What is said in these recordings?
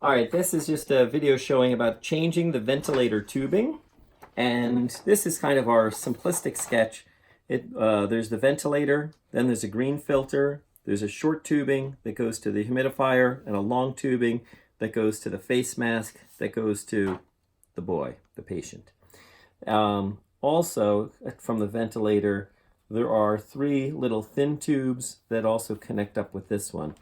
All right, this is just a video showing about changing the ventilator tubing. And this is kind of our simplistic sketch. There's the ventilator, then there's a green filter, there's a short tubing that goes to the humidifier, and a long tubing that goes to the face mask that goes to the boy, the patient. Also, from the ventilator, there are 3 little thin tubes that also connect up with this one.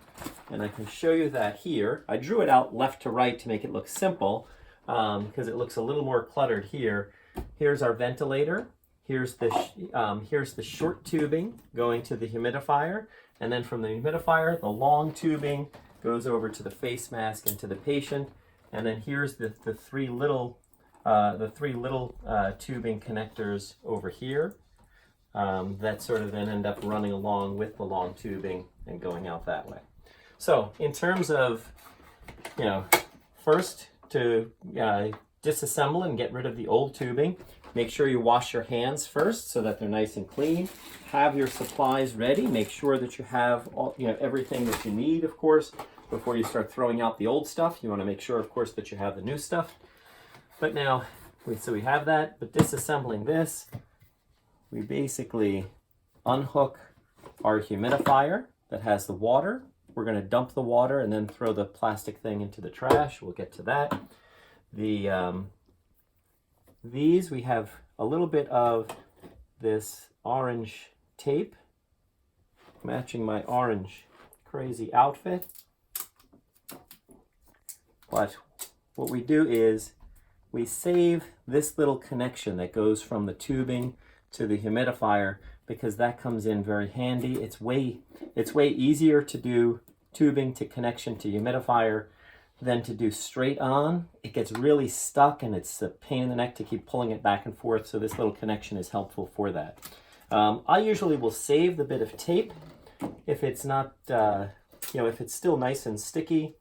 And I can show you that here. I drew it out left to right to make it look simple because it looks a little more cluttered here. Here's our ventilator. Here's the short tubing going to the humidifier. And then from the humidifier, the long tubing goes over to the face mask and to the patient. And then here's the three little tubing connectors over here that sort of then end up running along with the long tubing and going out that way. So in terms of, first to disassemble and get rid of the old tubing, make sure you wash your hands first so that they're nice and clean. Have your supplies ready. Make sure that you have all, everything that you need, of course, before you start throwing out the old stuff. You want to make sure, of course, that you have the new stuff. But now, so we have that, but disassembling this, we basically unhook our humidifier that has the water. We're going to dump the water and then throw the plastic thing into the trash. We'll get to that. These, we have a little bit of this orange tape matching my orange crazy outfit. But what we do is we save this little connection that goes from the tubing to the humidifier because that comes in very handy. It's way easier to do tubing to connection to humidifier than to do straight on. It gets really stuck and it's a pain in the neck to keep pulling it back and forth, so this little connection is helpful for that. I usually will save the bit of tape if it's not, if it's still nice and sticky.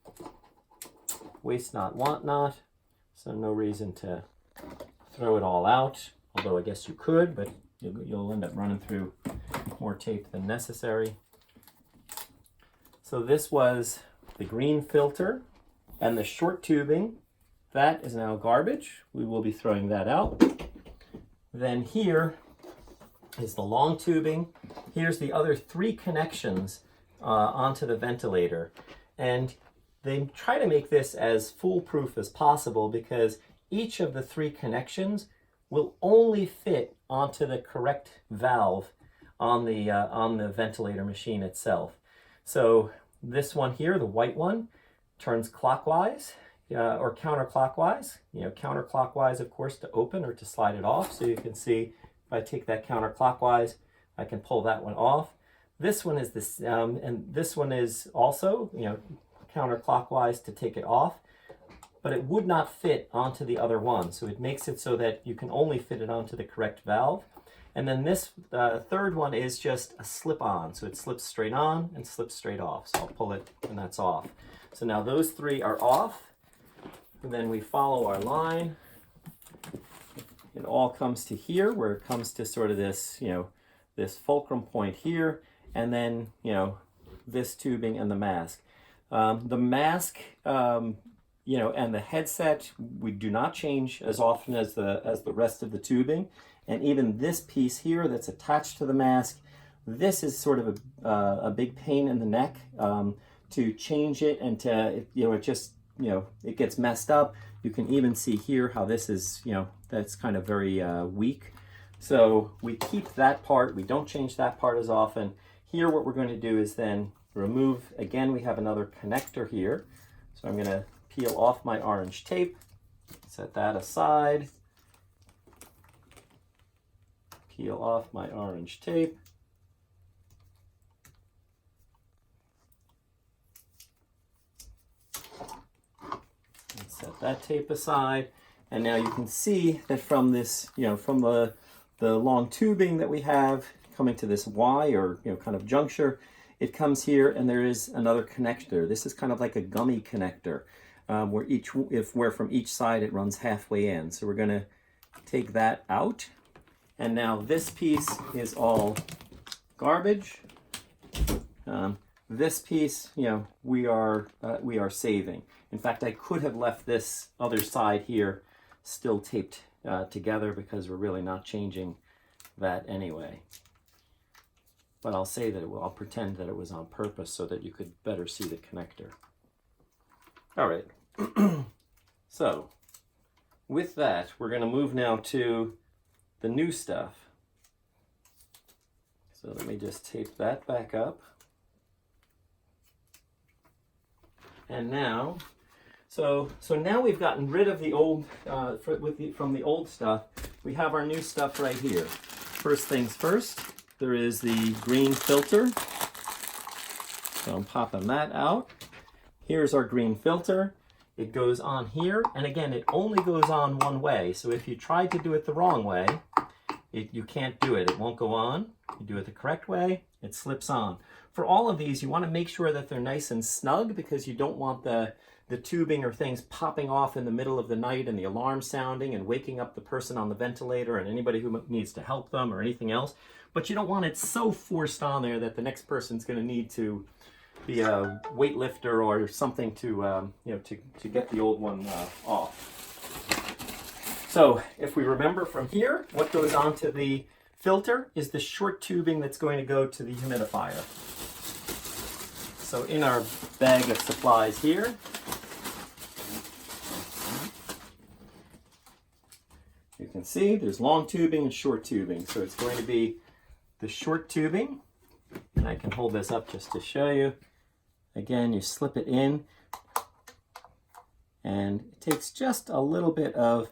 Waste not, want not. So no reason to throw it all out, although I guess you could, but you'll end up running through more tape than necessary. So this was the green filter and the short tubing. That is now garbage. We will be throwing that out. Then here is the long tubing. Here's the other 3 connections onto the ventilator. And they try to make this as foolproof as possible because each of the 3 connections will only fit onto the correct valve on the ventilator machine itself. So this one here, the white one, turns clockwise or counterclockwise. Counterclockwise, of course, to open or to slide it off. So you can see if I take that counterclockwise, I can pull that one off. This one is this, and this one is also, counterclockwise to take it off, but it would not fit onto the other one. So it makes it so that you can only fit it onto the correct valve. And then this third one is just a slip-on. So it slips straight on and slips straight off. So I'll pull it and that's off. So now those 3 are off. And then we follow our line. It all comes to here where it comes to sort of this, this fulcrum point here. And then, this tubing and the mask. The mask, and the headset, we do not change as often as the rest of the tubing. And even this piece here that's attached to the mask, this is sort of a big pain in the neck to change it, and to, it gets messed up. You can even see here how this is, that's kind of very weak. So we keep that part. We don't change that part as often. Here what we're going to do is then remove, again, we have another connector here. So I'm going to peel off my orange tape, set that aside, peel off my orange tape, and set that tape aside. And now you can see that from this, from the long tubing that we have coming to this Y or kind of juncture, it comes here and there is another connector. This is kind of like a gummy connector where from each side it runs halfway in. So we're going to take that out. And now this piece is all garbage. This piece, you know, we are saving. In fact, I could have left this other side here still taped together because we're really not changing that anyway. But I'll say that I'll pretend that it was on purpose so that you could better see the connector. All right. So with that, we're going to move now to the new stuff. So let me just tape that back up. And now, so now we've gotten rid of the old, from the old stuff. We have our new stuff right here. First things first, there is the green filter. So I'm popping that out. Here's our green filter. It goes on here, and again, it only goes on one way. So if you try to do it the wrong way, you can't do it. It won't go on. You do it the correct way, it slips on. For all of these, you want to make sure that they're nice and snug because you don't want the tubing or things popping off in the middle of the night and the alarm sounding and waking up the person on the ventilator and anybody who needs to help them or anything else. But you don't want it so forced on there that the next person's going to need to be a weightlifter or something to to get the old one off. So if we remember from here, what goes onto the filter is the short tubing that's going to go to the humidifier. So in our bag of supplies here, you can see there's long tubing and short tubing. So it's going to be the short tubing, and I can hold this up just to show you. Again, you slip it in, and it takes just a little bit of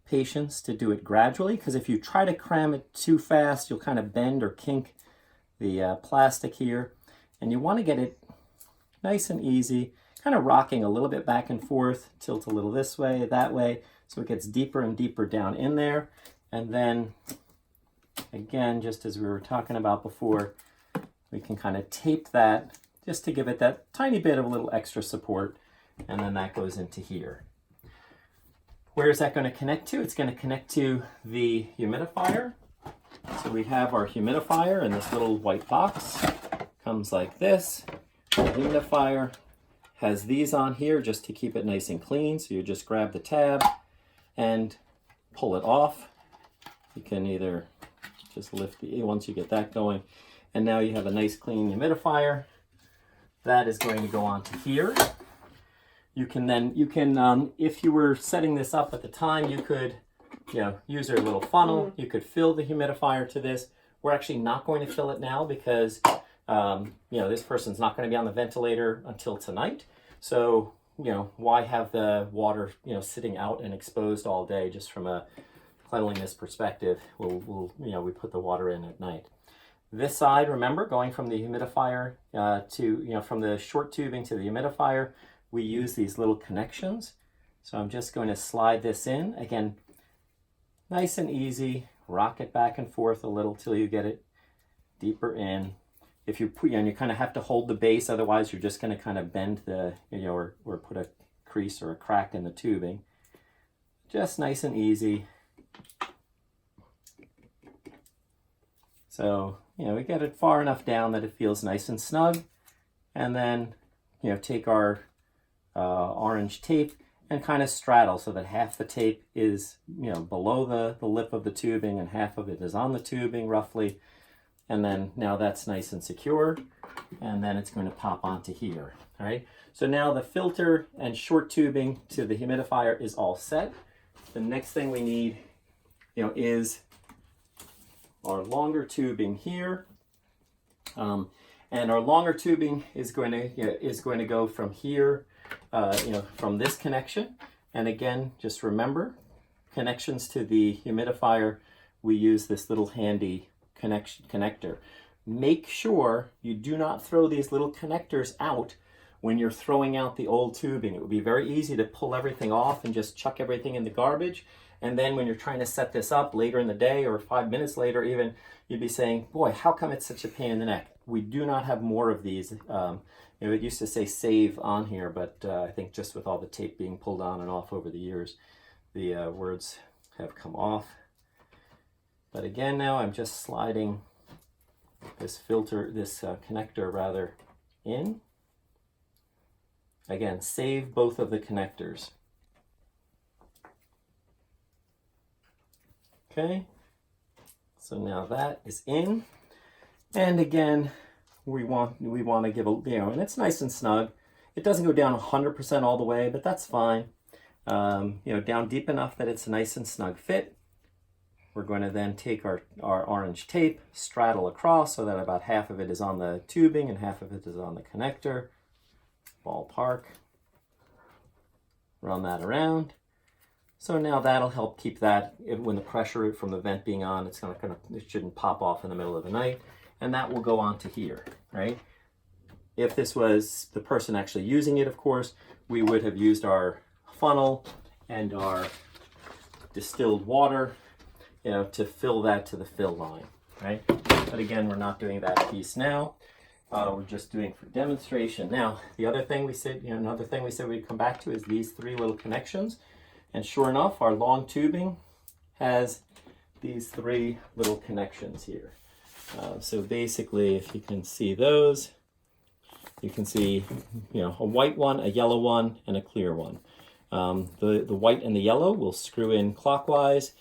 patience to do it gradually, because if you try to cram it too fast, you'll kind of bend or kink the plastic here, and you want to get it nice and easy, kind of rocking a little bit back and forth, tilt a little this way, that way, so it gets deeper and deeper down in there. And then again, just as we were talking about before, we can kind of tape that just to give it that tiny bit of a little extra support, and then that goes into here. Where is that going to connect to? It's going to connect to the humidifier. So we have our humidifier in this little white box. Comes like this. The humidifier has these on here just to keep it nice and clean. So you just grab the tab and pull it off. You can either just lift the once you get that going. And now you have a nice clean humidifier. That is going to go onto here. You can if you were setting this up at the time, you could, use your little funnel. You could fill the humidifier to this. We're actually not going to fill it now because, this person's not going to be on the ventilator until tonight. So, why have the water, sitting out and exposed all day just from a cleanliness perspective? We put the water in at night. This side, remember, going from the humidifier from the short tubing to the humidifier, we use these little connections. So I'm just going to slide this in. Again, nice and easy. Rock it back and forth a little till you get it deeper in. If you put, you kind of have to hold the base, otherwise you're just going to kind of bend the, or put a crease or a crack in the tubing. Just nice and easy. So, we get it far enough down that it feels nice and snug. And then, take our orange tape and kind of straddle so that half the tape is, below the lip of the tubing and half of it is on the tubing roughly. And then now that's nice and secure. And then it's going to pop onto here. All right. So now the filter and short tubing to the humidifier is all set. The next thing we need, is our longer tubing here. And our longer tubing is going to go from here, from this connection. And again, just remember, connections to the humidifier, we use this little handy connector. Make sure you do not throw these little connectors out when you're throwing out the old tubing. It would be very easy to pull everything off and just chuck everything in the garbage. And then when you're trying to set this up later in the day or 5 minutes later even, you'd be saying, boy, how come it's such a pain in the neck? We do not have more of these. It used to say save on here, but I think just with all the tape being pulled on and off over the years, the words have come off. But again, now I'm just sliding this connector rather, in. Again, save both of the connectors. Okay, so now that is in. And again, we want to give a, and it's nice and snug. It doesn't go down 100% all the way, but that's fine. Down deep enough that it's a nice and snug fit. We're going to then take our orange tape, straddle across so that about half of it is on the tubing and half of it is on the connector. Ballpark. Run that around. So now that'll help keep that, when the pressure from the vent being on, it shouldn't pop off in the middle of the night. And that will go on to here, right? If this was the person actually using it, of course, we would have used our funnel and our distilled water, to fill that to the fill line, right? But again, we're not doing that piece now. We're just doing for demonstration. Now, the other thing we said, another thing we said we'd come back to is these three little connections. And sure enough, our long tubing has these three little connections here. So basically, if you can see those, you can see, a white one, a yellow one, and a clear one. The white and the yellow will screw in clockwise.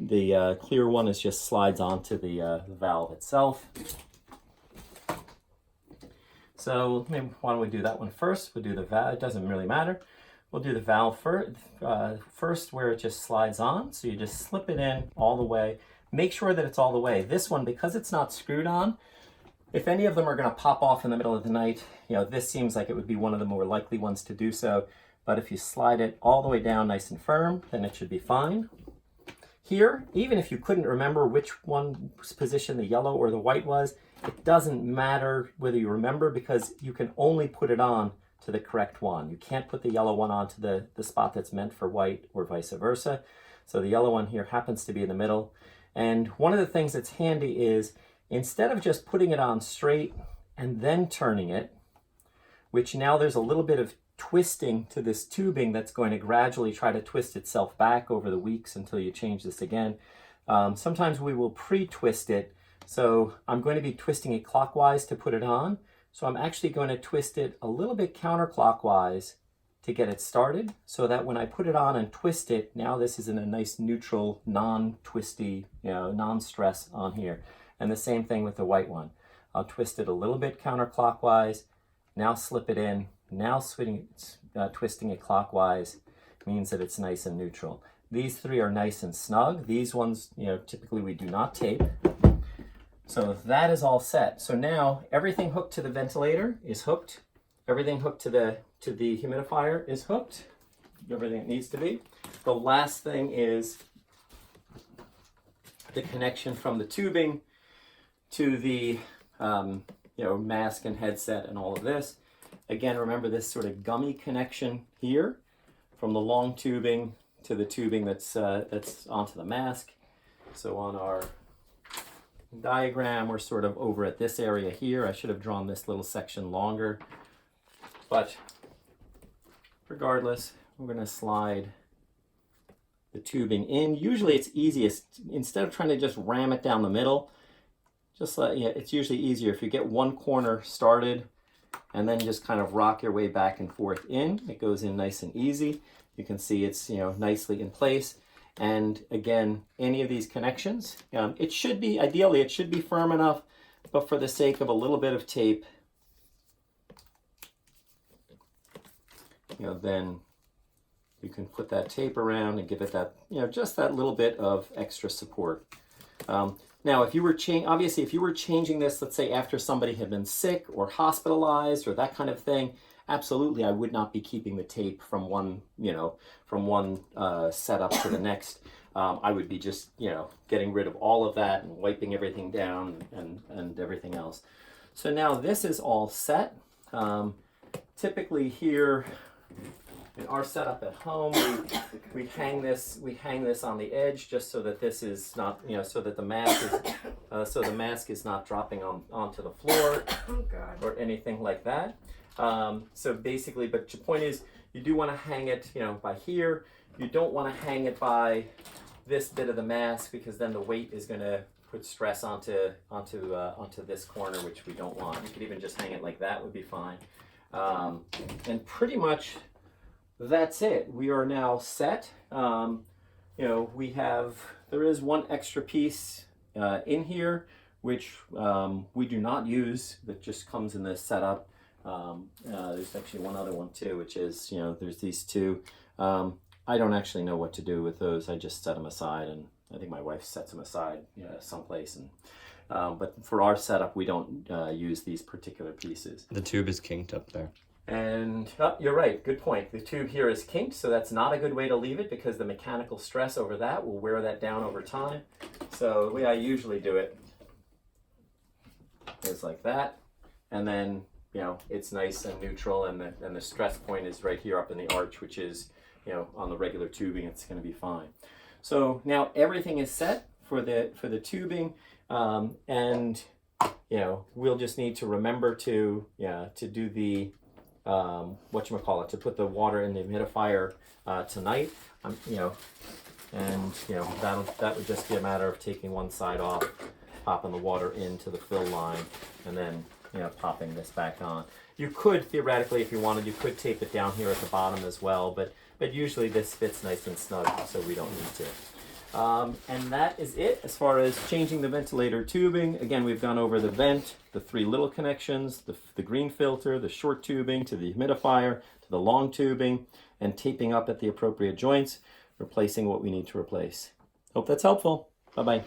The clear one just slides onto the valve itself. So maybe why don't we do that one first? We'll do the valve. It doesn't really matter. We'll do the valve first where it just slides on. So you just slip it in all the way. Make sure that it's all the way. This one, because it's not screwed on, if any of them are going to pop off in the middle of the night, this seems like it would be one of the more likely ones to do so. But if you slide it all the way down nice and firm, then it should be fine. Here, even if you couldn't remember which one's position the yellow or the white was, it doesn't matter whether you remember, because you can only put it on to the correct one. You can't put the yellow one onto the spot that's meant for white or vice versa. So the yellow one here happens to be in the middle. And one of the things that's handy is, instead of just putting it on straight and then turning it, which now there's a little bit of twisting to this tubing that's going to gradually try to twist itself back over the weeks until you change this again. Sometimes we will pre-twist it. So I'm going to be twisting it clockwise to put it on. So I'm actually going to twist it a little bit counterclockwise to get it started, so that when I put it on and twist it, now this is in a nice neutral, non-twisty, non-stress on here. And the same thing with the white one. I'll twist it a little bit counterclockwise, now slip it in, now twisting it clockwise means that it's nice and neutral. These three are nice and snug. These ones, typically we do not tape. So that is all set. So now everything hooked to the ventilator is hooked. Everything hooked to the humidifier is hooked. Everything it needs to be. The last thing is the connection from the tubing to the mask and headset and all of this. Again, remember this sort of gummy connection here from the long tubing to the tubing that's onto the mask. So on our diagram, we're sort of over at this area here. I should have drawn this little section longer, but regardless, we're going to slide the tubing in. Usually it's easiest, instead of trying to just ram it down the middle, it's usually easier if you get one corner started and then just kind of rock your way back and forth in. It goes in nice and easy. You can see it's nicely in place. And again, any of these connections, it should be, ideally it should be firm enough, but for the sake of a little bit of tape, then you can put that tape around and give it that, just that little bit of extra support. Now, if you were obviously, if you were changing this, let's say after somebody had been sick or hospitalized or that kind of thing, absolutely, I would not be keeping the tape from one, setup to the next. I would be just, getting rid of all of that and wiping everything down and everything else. So now this is all set. Typically here in our setup at home, we hang this on the edge just so that this is not, so that the mask is not dropping onto the floor or anything like that. So basically, but the point is, you do want to hang it, by here. You don't want to hang it by this bit of the mask, because then the weight is going to put stress onto this corner, which we don't want. You could even just hang it like that, would be fine. And pretty much that's it. We are now set. You know, there is one extra piece in here, which we do not use, that just comes in this setup. There's actually one other one too, which is, you know, there's these two. I don't actually know what to do with those. I just set them aside, and I think my wife sets them aside, you know, someplace. And but for our setup, we don't use these particular pieces. The tube is kinked up there. And you're right, good point. The tube here is kinked, so that's not a good way to leave it, because the mechanical stress over that will wear that down over time. So the way I usually do it is like that, and then, you know, it's nice and neutral, and the stress point is right here up in the arch, which is, you know, on the regular tubing, it's going to be fine. So now everything is set for the tubing, and, you know, we'll just need to remember to do the whatchamacallit, to put the water in the humidifier tonight. You know, and, you know, that would just be a matter of taking one side off, popping the water into the fill line, and then, you know, popping this back on. You could theoretically, if you wanted, you could tape it down here at the bottom as well, but usually this fits nice and snug, so we don't need to. And that is it as far as changing the ventilator tubing. Again, we've gone over the vent, the three little connections, the green filter, the short tubing to the humidifier, to the long tubing, and taping up at the appropriate joints, replacing what we need to replace. Hope that's helpful. Bye-bye.